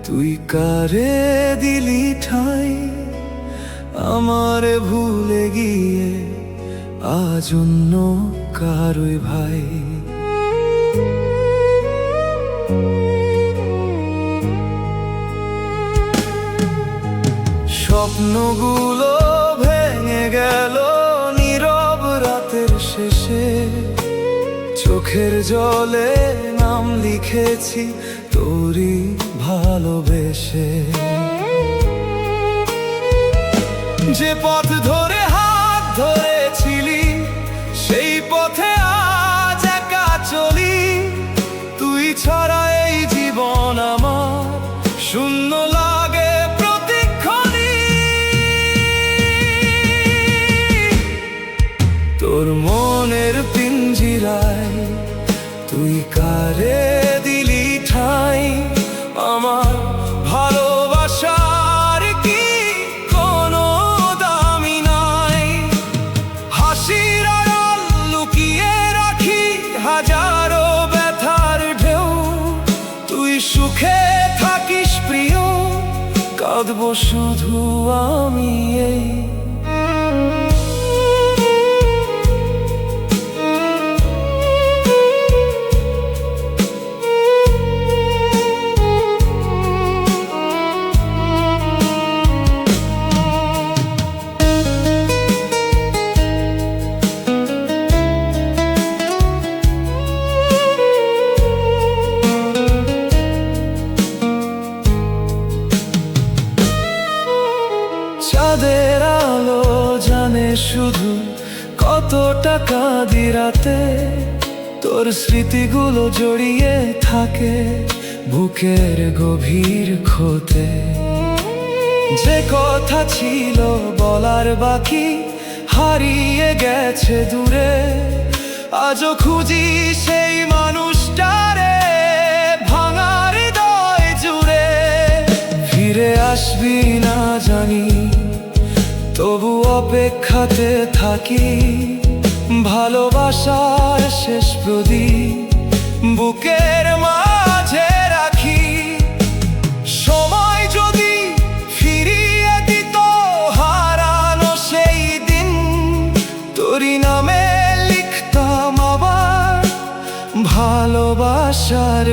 তুই কারে দিলি ঠাই আমারে ভুলে গিয়ে আজ অন্য কারোই ভাই। স্বপ্নগুলো ভেঙে গেল নীরব রাতের শেষে, চোখের জলে নাম লিখেছি তোরই ভালোবেসে। যে পথ ধরে হাত ধরেছিলি সেই পথে আজ একা চলি, তুই ছাড়া এই জীবন আমার শূন্য লাগে প্রতিক্ষণই। তোর মনের পিঞ্জিরায় তুই কারে দিলি ঠাই আমার ভালোবাসার কি কোনো দামি নাই। হাসির আড়াল লুকিয়ে রাখি হাজারো ব্যথার ঢেউ, তুই সুখে থাকিস প্রিয়, কাঁদবো শুধু আমি এই। চাঁদের আলো জানে শুধু কত টাকা দিরাতে, তোর স্মৃতিগুলো জড়িয়ে থাকে বুকের গভীর ক্ষতে। যে কথা ছিল বলার বাকি হারিয়ে গেছে দূরে, আজও খুঁজি সেই মানুষটারে ভাঙা হৃদয় জুড়ে। ফিরে আসবি না জানি তবু অপেক্ষাতে থাকি, ভালোবাসার শেষ প্রদীপ বুকের মাঝে রাখি। সময় যদি ফিরিয়ে দিত হারানো সেই দিন, তোরই নামে লিখতাম আবার ভালোবাসার